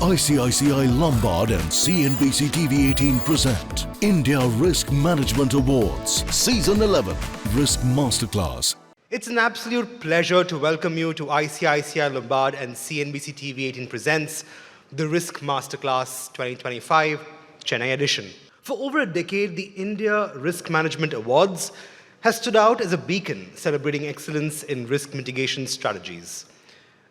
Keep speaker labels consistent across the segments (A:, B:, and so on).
A: ICICI Lombard and CNBC-TV18 present India Risk Management Awards, Season 11, Risk Masterclass.
B: It's an absolute pleasure to welcome you to ICICI Lombard and CNBC-TV18 presents the Risk Masterclass 2025, Chennai Edition. For over a decade, the India Risk Management Awards has stood out as a beacon celebrating excellence in risk mitigation strategies.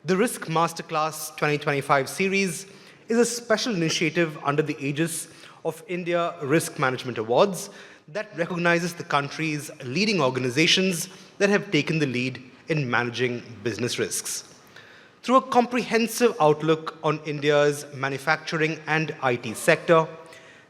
B: The Risk Masterclass 2025 series is a special initiative under the aegis of India Risk Management Awards that recognizes the country's leading organizations that have taken the lead in managing business risks. Through a comprehensive outlook on India's manufacturing and IT sector,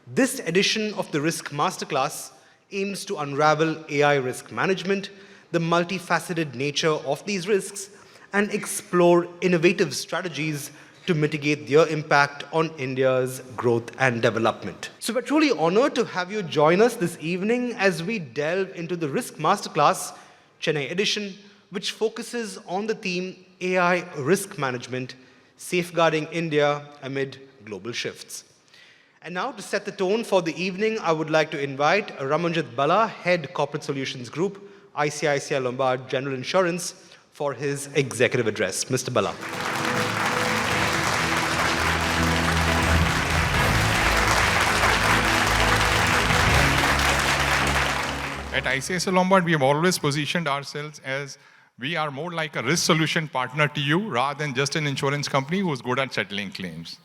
B: this edition of the Risk Masterclass aims to unravel AI risk management, the multifaceted nature of these risks, and explore innovative strategies to mitigate their impact on India's growth and development. So we're truly honored to have you join us this evening as we delve into the Risk Masterclass Chennai Edition, which focuses on the theme AI risk management, safeguarding India amid global shifts. And now to set the tone for the evening, I would like to invite Ramanjit Bala, Head Corporate Solutions Group, ICICI Lombard General Insurance, for his executive address. Mr. Bala.
C: At ICICI Lombard, we have always positioned ourselves as we are more like a risk solution partner to you rather than just an insurance company who's good at settling claims.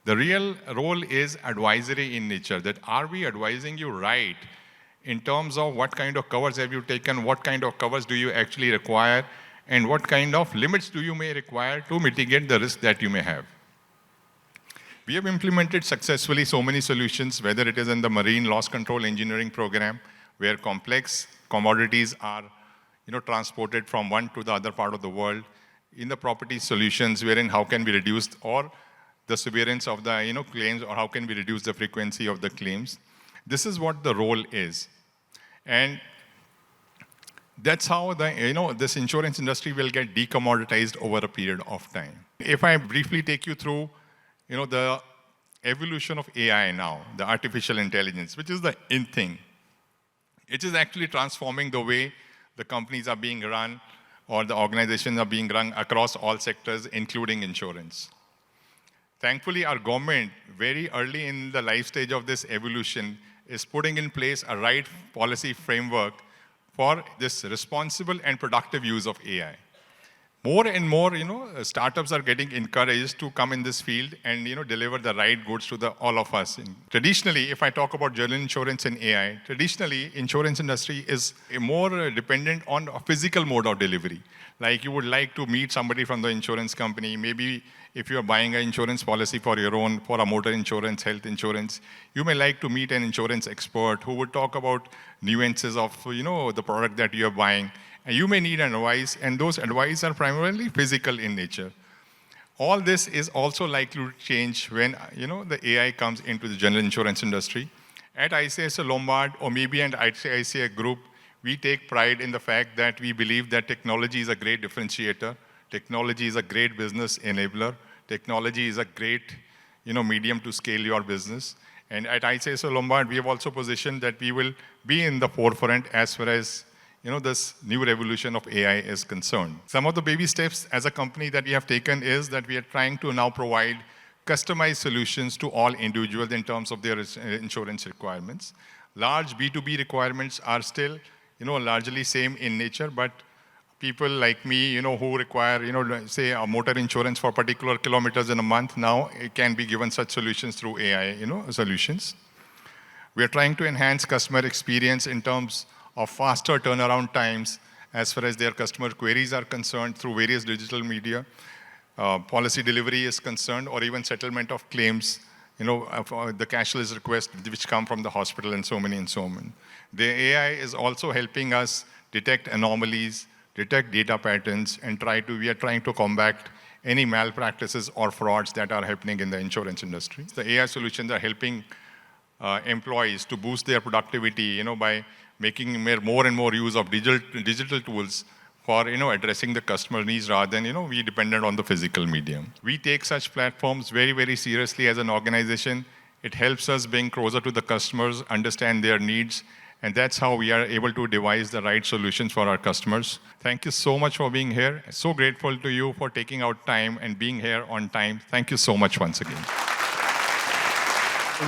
C: The real role is advisory in nature, that are we advising you right in terms of what kind of covers have you taken, what kind of covers do you actually require, and what kind of limits do you may require to mitigate the risk that you may have. We have implemented successfully so many solutions, whether it is in the marine loss control engineering program, where complex commodities are transported from one to the other part of the world, in the property solutions, wherein how can we reduce or the severance of the claims, or how can we reduce the frequency of the claims. This is what the role is. And that's how this insurance industry will get decommoditized over a period of time. If I briefly take you through the evolution of AI now, the artificial intelligence, which is the in thing. It is actually transforming the way the companies are being run or the organizations are being run across all sectors, including insurance. Thankfully, our government, very early in the life stage of this evolution, is putting in place a right policy framework for this responsible and productive use of AI. More and more, startups are getting encouraged to come in this field and, deliver the right goods to all of us. Traditionally, if I talk about general insurance and AI, traditionally, insurance industry is more dependent on a physical mode of delivery. Like you would like to meet somebody from the insurance company, maybe if you're buying an insurance policy for your own, for a motor insurance, health insurance, you may like to meet an insurance expert who would talk about nuances of, the product that you're buying. And you may need an advice, and those advice are primarily physical in nature. All this is also likely to change when, the AI comes into the general insurance industry. At ICICI Lombard, or maybe at ICICI Group, we take pride in the fact that we believe that technology is a great differentiator. Technology is a great business enabler. Technology is a great, medium to scale your business. And at ICICI Lombard, we have also positioned that we will be in the forefront as far as this new revolution of AI is concerned. Some of the baby steps as a company that we have taken is that we are trying to now provide customized solutions to all individuals in terms of their insurance requirements. Large B2B requirements are still, largely same in nature, but people like me, who require, say a motor insurance for particular kilometers in a month, now it can be given such solutions through AI, solutions. We are trying to enhance customer experience in terms of faster turnaround times as far as their customer queries are concerned through various digital media, policy delivery is concerned, or even settlement of claims, the cashless requests which come from the hospital and so many. The AI is also helping us detect anomalies, detect data patterns, and we are trying to combat any malpractices or frauds that are happening in the insurance industry. The AI solutions are helping employees to boost their productivity, by making more and more use of digital tools for addressing the customer needs rather than we dependent on the physical medium. We take such platforms very, very seriously as an organization. It helps us being closer to the customers, understand their needs, and that's how we are able to devise the right solutions for our customers. Thank you so much for being here. So grateful to you for taking out time and being here on time. Thank you so much once again.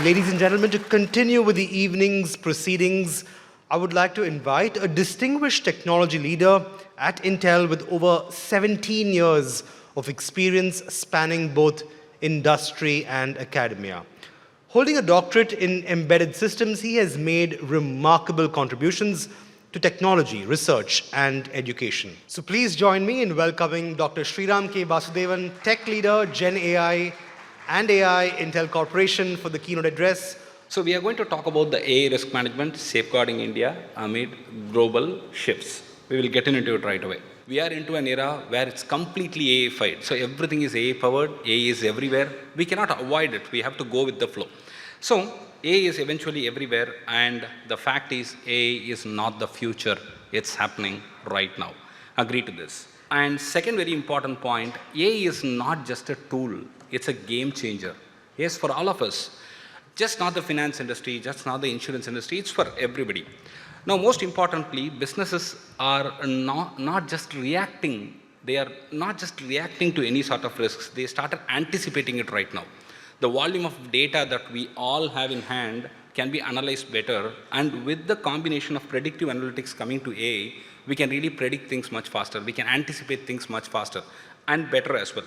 B: Ladies and gentlemen, to continue with the evening's proceedings, I would like to invite a distinguished technology leader at Intel with over 17 years of experience spanning both industry and academia. Holding a doctorate in embedded systems, he has made remarkable contributions to technology, research, and education. So please join me in welcoming Dr. Sriram K. Vasudevan, Tech Leader, Gen AI and AI Intel Corporation for the keynote address.
D: So we are going to talk about the AI risk management, safeguarding India amid global shifts. We will get into it right away. We are into an era where it's completely AI-fied. So everything is AI-powered, AI is everywhere. We cannot avoid it. We have to go with the flow. So AI is eventually everywhere, and the fact is AI is not the future. It's happening right now. Agree to this. And second very important point, AI is not just a tool. It's a game changer. Yes, for all of us. Just not the finance industry, just not the insurance industry, it's for everybody. Now, most importantly, businesses are not just reacting, they are not just reacting to any sort of risks, they started anticipating it right now. The volume of data that we all have in hand can be analyzed better, and with the combination of predictive analytics coming to AI, we can really predict things much faster, we can anticipate things much faster, and better as well.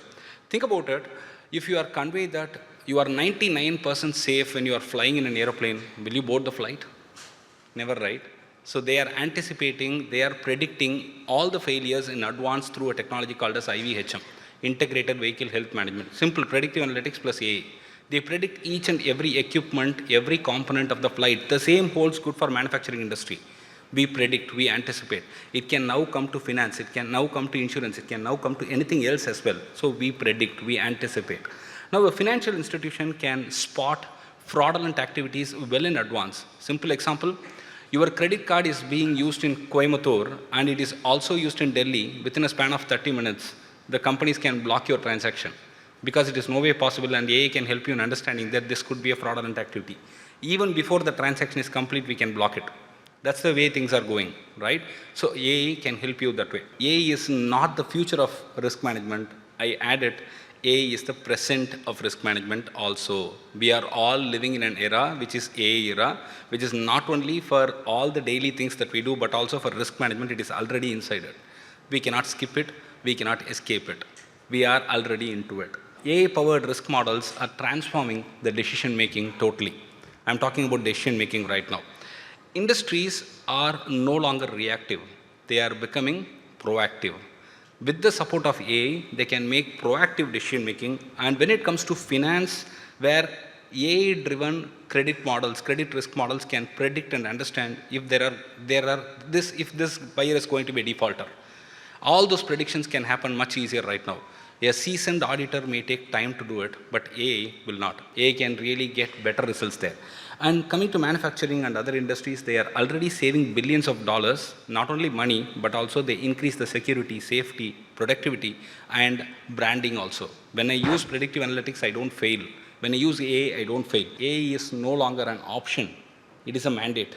D: Think about it, if you are conveyed that you are 99% safe when you are flying in an aeroplane, will you board the flight? Never, right? So they are anticipating, they are predicting all the failures in advance through a technology called as IVHM, Integrated Vehicle Health Management. Simple predictive analytics plus AI. They predict each and every equipment, every component of the flight. The same holds good for manufacturing industry. We predict, we anticipate. It can now come to finance, it can now come to insurance, it can now come to anything else as well. So we predict, we anticipate. Now, a financial institution can spot fraudulent activities well in advance. Simple example, your credit card is being used in Coimbatore and it is also used in Delhi. Within a span of 30 minutes, the companies can block your transaction because it is no way possible, and AI can help you in understanding that this could be a fraudulent activity. Even before the transaction is complete, we can block it. That's the way things are going, right? So AI can help you that way. AI is not the future of risk management. I added, AI is the present of risk management also. We are all living in an era which is AI era, which is not only for all the daily things that we do, but also for risk management. It is already inside it. We cannot skip it. We cannot escape it. We are already into it. AI-powered risk models are transforming the decision-making totally. I'm talking about decision-making right now. Industries are no longer reactive. They are becoming proactive. With the support of AI, they can make proactive decision making. And when it comes to finance, where AI-driven credit models, credit risk models can predict and understand if if this buyer is going to be a defaulter. All those predictions can happen much easier right now. A seasoned auditor may take time to do it, but AI will not. AI can really get better results there. And coming to manufacturing and other industries, they are already saving billions of dollars, not only money, but also they increase the security, safety, productivity, and branding also. When I use predictive analytics, I don't fail. When I use AI, I don't fail. AI is no longer an option. It is a mandate.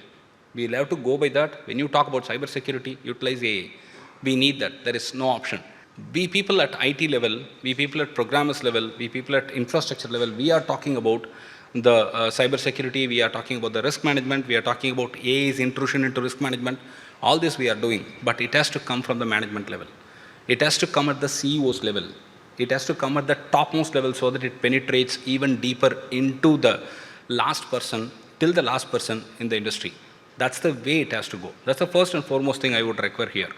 D: We'll have to go by that. When you talk about cybersecurity, utilize AI. We need that. There is no option. We people at IT level, we people at programmers level, we people at infrastructure level, we are talking about the cybersecurity, we are talking about the risk management, we are talking about AI's intrusion into risk management. All this we are doing, but it has to come from the management level. It has to come at the CEO's level. It has to come at the topmost level so that it penetrates even deeper into the last person, till the last person in the industry. That's the way it has to go. That's the first and foremost thing I would require here.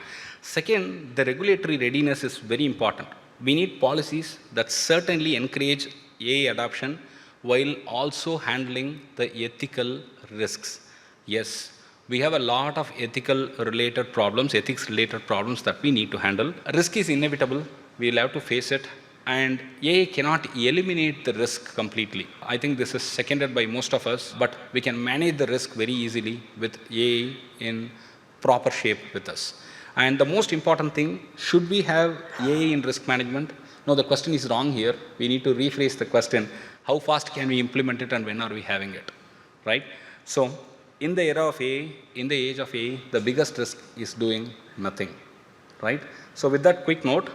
D: Second, the regulatory readiness is very important. We need policies that certainly encourage AI adoption while also handling the ethical risks. Yes, we have a lot of ethics related problems that we need to handle. Risk is inevitable. We'll have to face it. And AI cannot eliminate the risk completely. I think this is seconded by most of us, but we can manage the risk very easily with AI in proper shape with us. And the most important thing, should we have AI in risk management? No, the question is wrong here. We need to rephrase the question. How fast can we implement it and when are we having it? Right? So, in the era of AI, in the age of AI, the biggest risk is doing nothing. Right? So, with that quick note,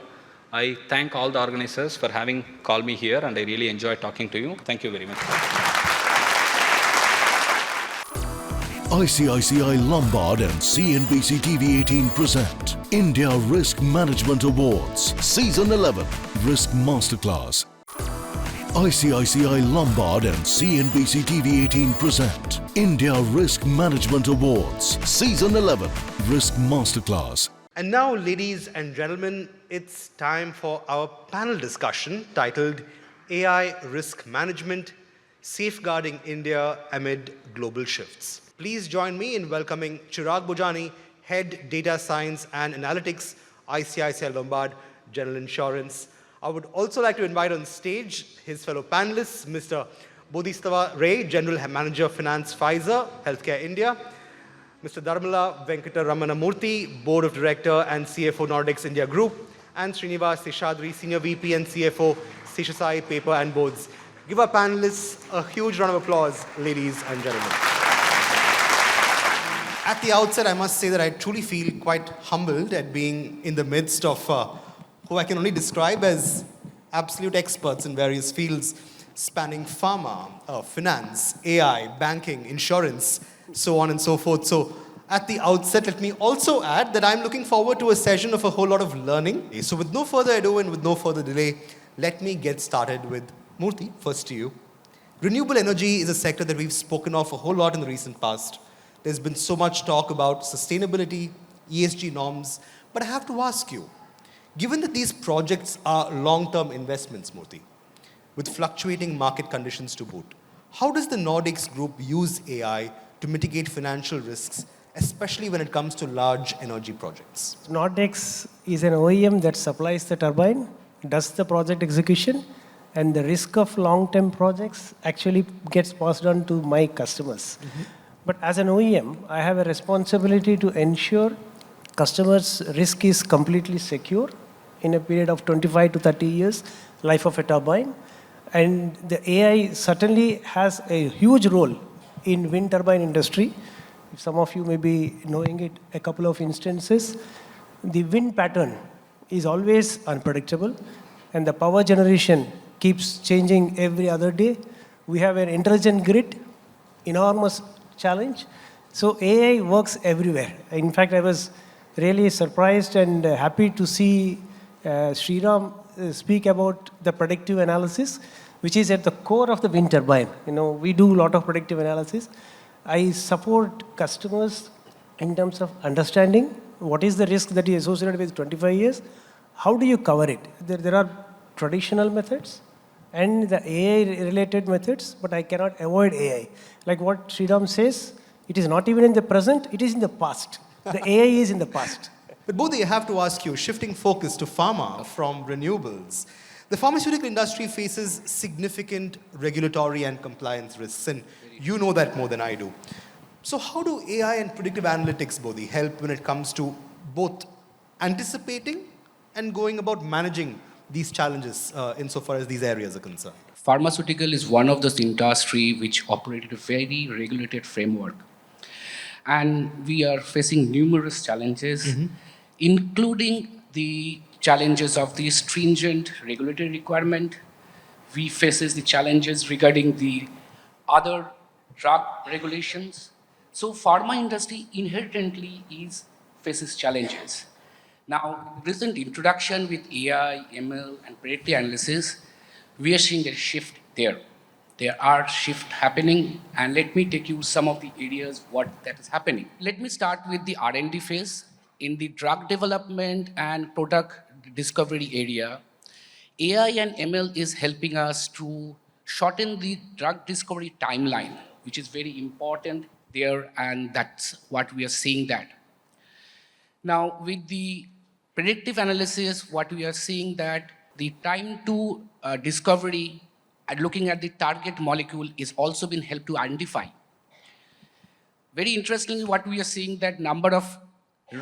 D: I thank all the organizers for having called me here, and I really enjoyed talking to you. Thank you very much.
A: ICICI Lombard and CNBC-TV18 present India Risk Management Awards Season 11 Risk Masterclass. ICICI Lombard and CNBC-TV18 present India Risk Management Awards Season 11 Risk Masterclass.
B: And now, ladies and gentlemen, it's time for our panel discussion titled AI Risk Management, Safeguarding India Amid Global Shifts. Please join me in welcoming Chirag Bujani, Head Data Science and Analytics, ICICI Lombard General Insurance. I would also like to invite on stage his fellow panelists, Mr. Bodhistava Ray, General Manager Finance Pfizer, Healthcare India, Mr. Dharmala Venkataramana Murthy, Board of Director and CFO Nordics India Group, and Srinivas Seshadri, Senior VP and CFO, Seshasai Paper and Boards. Give our panelists a huge round of applause, ladies and gentlemen. At the outset, I must say that I truly feel quite humbled at being in the midst of who I can only describe as absolute experts in various fields spanning pharma, finance, AI, banking, insurance, so on and so forth. So at the outset, let me also add that I'm looking forward to a session of a whole lot of learning. So with no further ado and with no further delay, let me get started with Murthy, first to you. Renewable energy is a sector that we've spoken of a whole lot in the recent past. There's been so much talk about sustainability, ESG norms, but I have to ask you, given that these projects are long-term investments, Murthy, with fluctuating market conditions to boot, how does the Nordics Group use AI to mitigate financial risks, especially when it comes to large energy projects?
E: Nordics is an OEM that supplies the turbine, does the project execution, and the risk of long-term projects actually gets passed on to my customers. But as an OEM, I have a responsibility to ensure customers' risk is completely secure in a period of 25 to 30 years, life of a turbine. And the AI certainly has a huge role in wind turbine industry. Some of you may be knowing it, a couple of instances. The wind pattern is always unpredictable, and the power generation keeps changing every other day. We have an intelligent grid, enormous challenge. So AI works everywhere. In fact, I was really surprised and happy to see Sriram speak about the predictive analysis, which is at the core of the wind turbine. We do a lot of predictive analysis. I support customers in terms of understanding what is the risk that is associated with 25 years. How do you cover it? There are traditional methods and the AI-related methods, but I cannot avoid AI. Like what Sriram says, it is not even in the present, it is in the past. The AI is in the past.
B: But Bodhi, I have to ask you, shifting focus to pharma from renewables, the pharmaceutical industry faces significant regulatory and compliance risks, and you know that more than I do. So how do AI and predictive analytics, Bodhi, help when it comes to both anticipating and going about managing these challenges insofar as these areas are concerned?
F: Pharmaceutical is one of those industry which operated a very regulated framework. And we are facing numerous challenges, including the challenges of the stringent regulatory requirement. We faces the challenges regarding the other drug regulations. So pharma industry inherently faces challenges. Now, recent introduction with AI, ML, and predictive analysis, we are seeing a shift there. There are shifts happening, and let me take you some of the areas what that is happening. Let me start with the R&D phase. In the drug development and product discovery area, AI and ML is helping us to shorten the drug discovery timeline, which is very important there, and that's what we are seeing that. Now, with the predictive analysis, what we are seeing that the time to discovery and looking at the target molecule is also been helped to identify. Very interestingly, what we are seeing that number of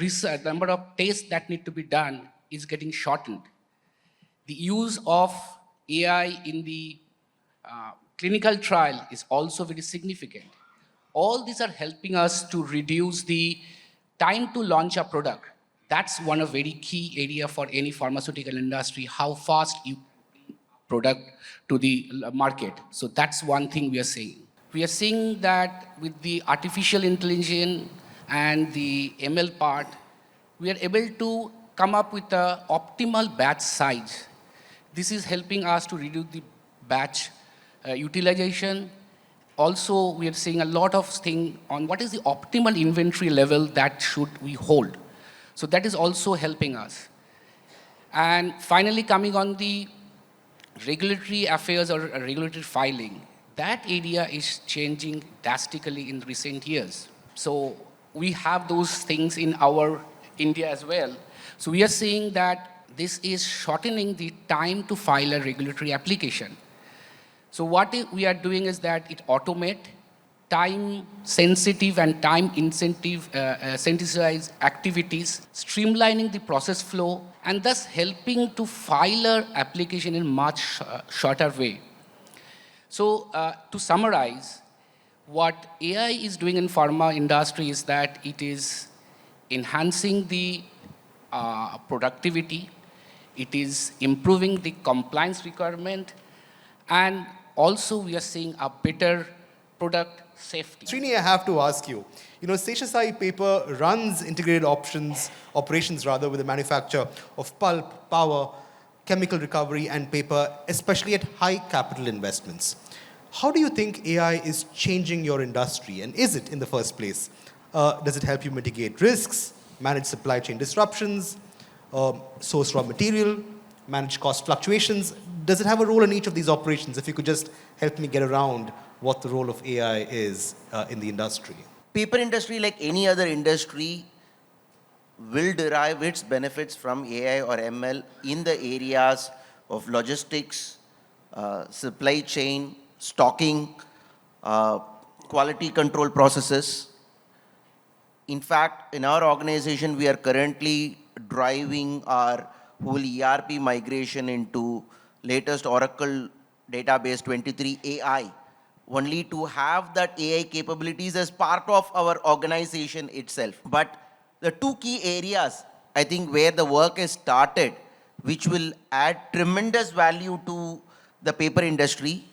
F: research, number of tests that need to be done is getting shortened. The use of AI in the clinical trial is also very significant. All these are helping us to reduce the time to launch a product. That's one of very key area for any pharmaceutical industry, how fast you product to the market. So that's one thing we are seeing. We are seeing that with the artificial intelligence and the ML part, we are able to come up with an optimal batch size. This is helping us to reduce the batch utilization. Also, we are seeing a lot of things on what is the optimal inventory level that should we hold. So that is also helping us. And finally, coming on the regulatory affairs or regulatory filing, that area is changing drastically in recent years. So we have those things in our India as well. So we are seeing that this is shortening the time to file a regulatory application. So what we are doing is that it automate time sensitive and time sensitized activities, streamlining the process flow, and thus helping to file an application in much shorter way. So to summarize, what AI is doing in pharma industry is that it is enhancing the productivity, it is improving the compliance requirement, and also we are seeing a better product safety.
B: Srini, I have to ask you, Seshasai Paper runs integrated operations with the manufacture of pulp, power, chemical recovery and paper, especially at high capital investments. How do you think AI is changing your industry, and is it in the first place? Does it help you mitigate risks, manage supply chain disruptions, source raw material, manage cost fluctuations? Does it have a role in each of these operations? If you could just help me get around what the role of AI is in the industry.
G: Paper industry, like any other industry, will derive its benefits from AI or ML in the areas of logistics, supply chain, stocking, quality control processes. In fact, in our organization, we are currently driving our whole ERP migration into latest Oracle database 23 AI, only to have that AI capabilities as part of our organization itself. But the two key areas, I think, where the work has started, which will add tremendous value to the paper industry,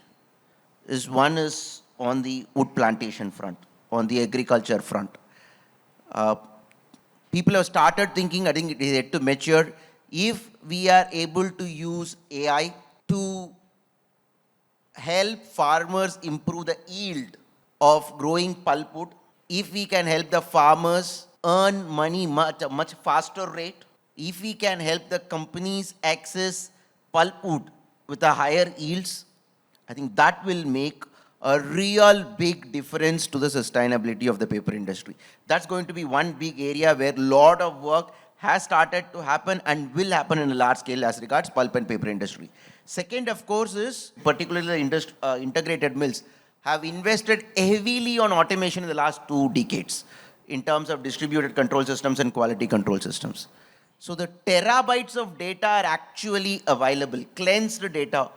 G: is one is on the wood plantation front, on the agriculture front. People have started thinking, I think it is yet to mature, if we are able to use AI to help farmers improve the yield of growing pulpwood, if we can help the farmers earn money much faster rate, if we can help the companies access pulpwood with a higher yields, I think that will make a real big difference to the sustainability of the paper industry. That's going to be one big area where a lot of work has started to happen and will happen in a large scale as regards pulp and paper industry. Second, of course, is particularly the integrated mills have invested heavily on automation in the last 2 decades in terms of distributed control systems and quality control systems. So the terabytes of data are actually available. Cleansed data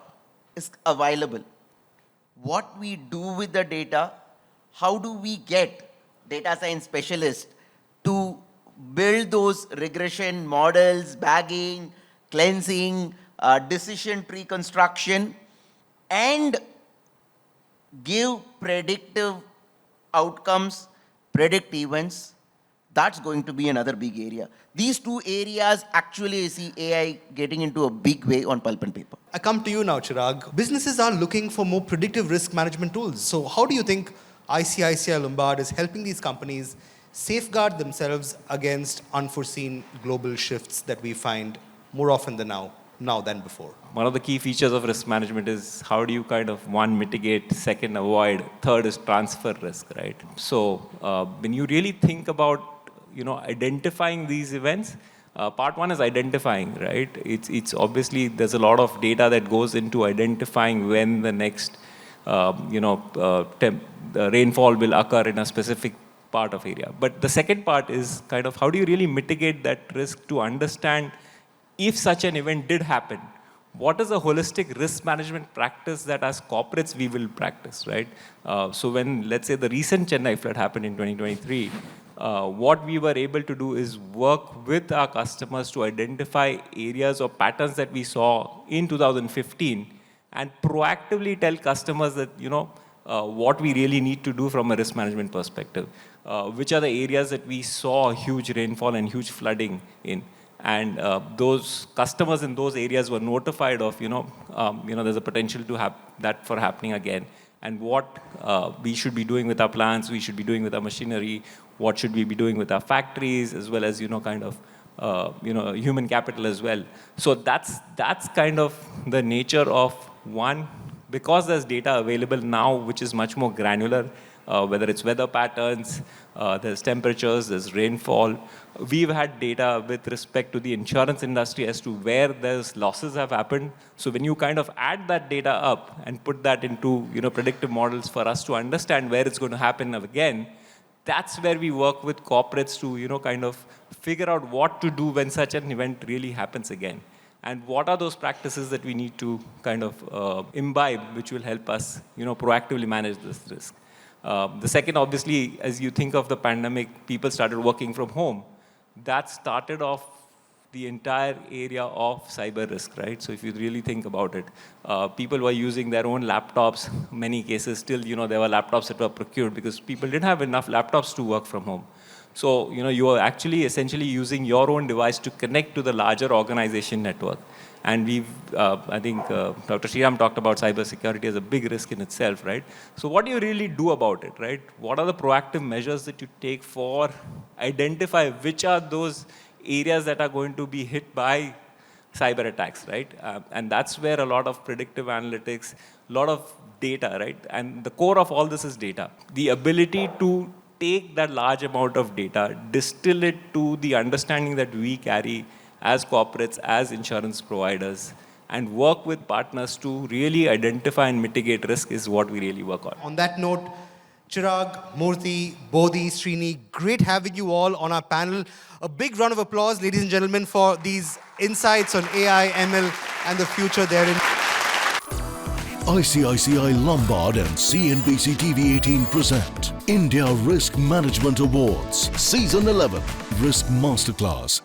G: is available. What we do with the data, how do we get data science specialists to build those regression models, bagging, cleansing, decision tree construction, and give predictive outcomes, predict events? That's going to be another big area. These two areas actually see AI getting into a big way on pulp and paper.
B: I come to you now, Chirag. Businesses are looking for more predictive risk management tools. So how do you think ICICI Lombard is helping these companies safeguard themselves against unforeseen global shifts that we find more often than now than before?
H: One of the key features of risk management is how do you kind of, one, mitigate, second, avoid, third is transfer risk, right? So when you really think about identifying these events, part one is identifying, right? It's obviously, there's a lot of data that goes into identifying when the next, the rainfall will occur in a specific part of area. But the second part is kind of how do you really mitigate that risk to understand if such an event did happen, what is a holistic risk management practice that as corporates we will practice, right? So when, let's say, the recent Chennai flood happened in 2023, what we were able to do is work with our customers to identify areas or patterns that we saw in 2015 and proactively tell customers that, what we really need to do from a risk management perspective. Which are the areas that we saw huge rainfall and huge flooding in. And those customers in those areas were notified of, there's a potential to have that for happening again. And what we should be doing with our plants, we should be doing with our machinery, what should we be doing with our factories, as well as, human capital as well. So that's kind of the nature of one, because there's data available now, which is much more granular, whether it's weather patterns, there's temperatures, there's rainfall. We've had data with respect to the insurance industry as to where those losses have happened. So when you kind of add that data up and put that into predictive models for us to understand where it's going to happen again, that's where we work with corporates to kind of figure out what to do when such an event really happens again. And what are those practices that we need to kind of imbibe, which will help us proactively manage this risk. The second, obviously, as you think of the pandemic, people started working from home. That started off the entire area of cyber risk, right? So if you really think about it, people were using their own laptops. Many cases still, there were laptops that were procured because people didn't have enough laptops to work from home. So, you are actually essentially using your own device to connect to the larger organization network. And I think Dr. Sriram talked about cybersecurity as a big risk in itself, right? So what do you really do about it, right? What are the proactive measures that you take for identify which are those areas that are going to be hit by cyber attacks, right? And that's where a lot of predictive analytics, a lot of data, right? And the core of all this is data. The ability to take that large amount of data, distill it to the understanding that we carry as corporates, as insurance providers, and work with partners to really identify and mitigate risk is what we really work on.
B: On that note, Chirag, Murthy, Bodhi, Srini, great having you all on our panel. A big round of applause, ladies and gentlemen, for these insights on AI, ML, and the future therein.
A: ICICI Lombard and CNBC-TV18 present India Risk Management Awards, Season 11, Risk Masterclass.